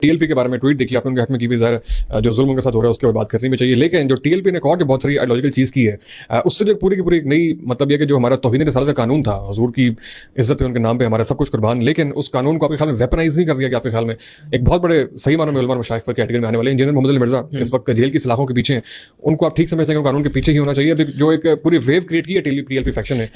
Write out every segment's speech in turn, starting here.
TLP के बारे में ट्वीट देखी आपने, उनके हक में की भी, ज़ाहिर जो जुल्म उनके साथ हो रहा है उसके बाद बात करनी भी चाहिए, लेकिन जो टीएलपी ने एक और जो बहुत सारी आइडियोलॉजिकल चीज़ की है उससे जो पूरी की पूरी नई मतलब यह कि जो हमारा तौहीन रिसालत का कानून था, हुजूर की इज्जत पे उनके नाम पे हमारा सब कुछ कुर्बान, लेकिन उस कानून को आपके ख्याल में वेपनाइज नहीं कर दिया कि आपके ख्याल में एक बहुत बड़े सही मानों में उलमा और मशाइख पर कैटेगरी में आने वाले इंजीनियर मोहम्मद अली मिर्जा इस वक्त जेल की सलाखों के पीछे हैं, उनको आप ठीक समझते हैं कानून के पीछे ही होना चाहिए, जो एक पूरी वेव क्रिएट की है टीएलपी फैक्शन है?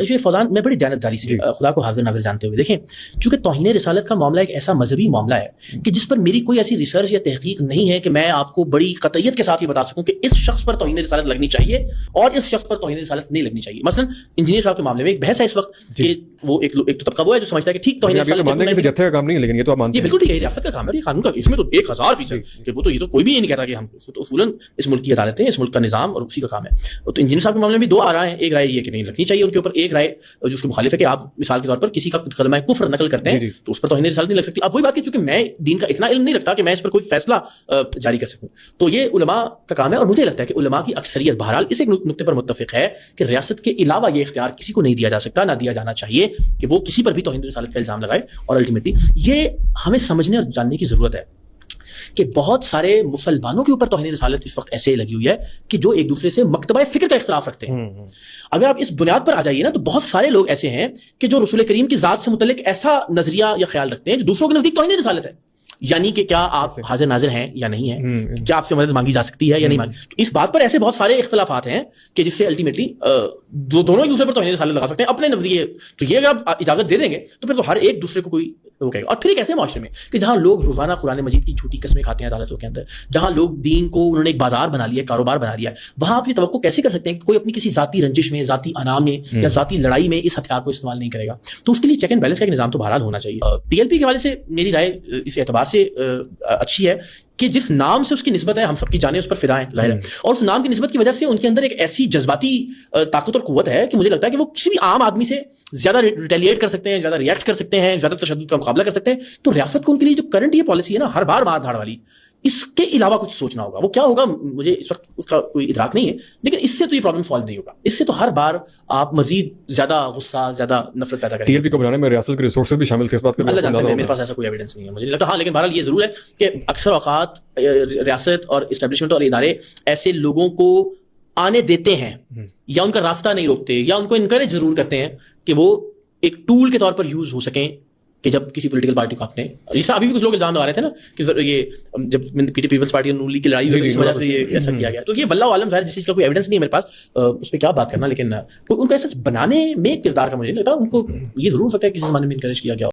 ये फौजान मैं बड़ी दयानतदारी से खुदा को हाजिर नाज़िर जानते हुए देखें, चूंकि तौहीन रिसालत का मामला एक ऐसा मजहबी मामला है कि जिस पर मेरी कोई ऐसी रिसर्च या तहकीक नहीं है कि मैं आपको बड़ी कतईयत के साथ ये बता सकूं कि इस शख्स पर तौहीन रिसालत लगनी चाहिए और इस शख्स पर तौहीन रिसालत नहीं लगनी चाहिए। मसलन इंजीनियर साहब के मामले में एक बहस है इस वक्त कि वो एक तो तबका वो है जो समझता है कि ठीक तौहीन रिसालत जत्थे का काम नहीं है, लेकिन ये तो आप मानते हैं बिल्कुल ठीक है, रियासत का काम है, ये कानून का, इसमें तो 1000% कि वो तो ये तो कोई भी ये नहीं कहता कि हम तो उसूलन इस मुल्क की अदालतें, इस मुल्क का निजाम और उसी का काम है। तो इंजीनियर साहब के मामले में 2 आ रहा है, एक राय ये कि नहीं लगनी चाहिए उनके ऊपर, एक राय जो उसके मुखालिफ है कि आप मिसाल के तौर पर किसी का कलमा कुफ्र नकल करते हैं तो उस पर तौहीन रिसालत नहीं लग सकती। अब वही बात है, चूंकि मैं दीन का इतना इल्म नहीं रखता कि मैं इस पर कोई फैसला जारी कर सकूं, तो ये उलमा का काम है। और मुझे लगता है कि उलमा की अक्सरियत बहरहाल इस एक नुक्ते पर मुत्तफिक है कि रियासत के अलावा ये इख्तियार किसी को नहीं दिया जा सकता, ना दिया जाना चाहिए कि वो किसी पर भी तौहीन रिसालत का इल्जाम लगाए। और अल्टीमेटली ये हमें समझने और जानने की जरूरत है कि बहुत सारे मुसलमानों के ऊपर तौहीन रिसालत इस वक्त ऐसे लगी हुई है कि जो एक दूसरे से मकतबा फिक्र का इख्तिलाफ रखते हैं। अगर आप इस बुनियाद पर आ जाइए ना, तो बहुत सारे लोग ऐसे हैं कि जो रसूल करीम की जात से मुतल्लिक ऐसा नजरिया या ख्याल रखते हैं जो दूसरों के नजदीक तौहीन रिसालत है, यानी कि क्या आप हाजिर नाजिर हैं या नहीं है, क्या आपसे मदद मांगी जा सकती है या नहीं मांगी। इस बात पर ऐसे बहुत सारे इख्तिलाफात हैं कि जिससे अल्टीमेटली दोनों एक दूसरे पर तौहीन रिसालत लगा सकते हैं अपने नजरिए। तो ये अगर आप इजाजत दे देंगे तो फिर तो हर एक दूसरे को कोई वो कहेगा। और फिर एक ऐसे माशरे में कि जहां लोग रोजाना कुरान मजीद की झूठी कस्में खाते हैं अदालतों के अंदर, जहां लोग दीन को उन्होंने एक बाजार बना लिया, कारोबार बना लिया, वहां आप ये तवक्को कैसे कर सकते हैं कि कोई अपनी किसी जाती रंजिश में, जाती अनाम में या जाती लड़ाई में इस हथियार को इस्तेमाल नहीं करेगा। तो उसके लिए चेक एंड बैलेंस का एक निजाम तो बहरहाल होना चाहिए। टीएलपी के हवाले से मेरी राय इस एतबार से अच्छी है कि जिस नाम से उसकी निस्बत है हम सबकी जाने उस पर फिदा है, जाहिर है, और उस नाम की निस्बत की वजह से उनके अंदर एक ऐसी जज्बाती ताकत और कुव्वत है कि मुझे लगता है कि वो किसी भी आम आदमी से ज्यादा रिटेलिएट कर सकते हैं, ज्यादा रिएक्ट कर सकते हैं, ज्यादा तशद्दुद का मुकाबला कर सकते हैं। तो रियासत को उनके लिए जो करंट ये पॉलिसी है ना, हर बार मार धाड़ वाली, इसके अलावा कुछ सोचना होगा। वो क्या होगा मुझे इस वक्त उसका कोई इदराक नहीं है, लेकिन इससे तो ये प्रॉब्लम सॉल्व नहीं होगा। इससे तो हर बार आप मजीद ज्यादा गुस्सा, ज्यादा नफरत पैदा करेंगे। टीएलपी को बनाने में रियासत के रिसोर्सेज भी शामिल थे, इस बात का अल्लाह जानता है, मेरे पास ऐसा कोई एविडेंस नहीं है मुझे लगता। हाँ, लेकिन बहरहाल ये जरूर है कि अक्सर औकात रियासत और इस्टेब्लिशमेंट और इदारे ऐसे लोगों को आने देते हैं या उनका रास्ता नहीं रोकते या उनको इनकरेज जरूर करते हैं कि वो एक टूल के तौर पर यूज हो सकें कि जब किसी पॉलिटिकल पार्टी को आपने, जैसा अभी भी कुछ लोग इल्जाम लगा रहे थे ना कि ये जब पीपल्स पार्टी और नून लीग की लड़ाई हुई इस वजह से ये ऐसा किया गया, तो ये वल्लाह आलम ज़ाहिर जिस चीज़ का कोई एविडेंस नहीं है मेरे पास उस पर क्या बात करना, लेकिन उनको ऐसा बनाने में किरदार का मुझे नहीं लगता। उनको ये जरूर हो सकता है किसी जमाने में इनकरेज किया गया।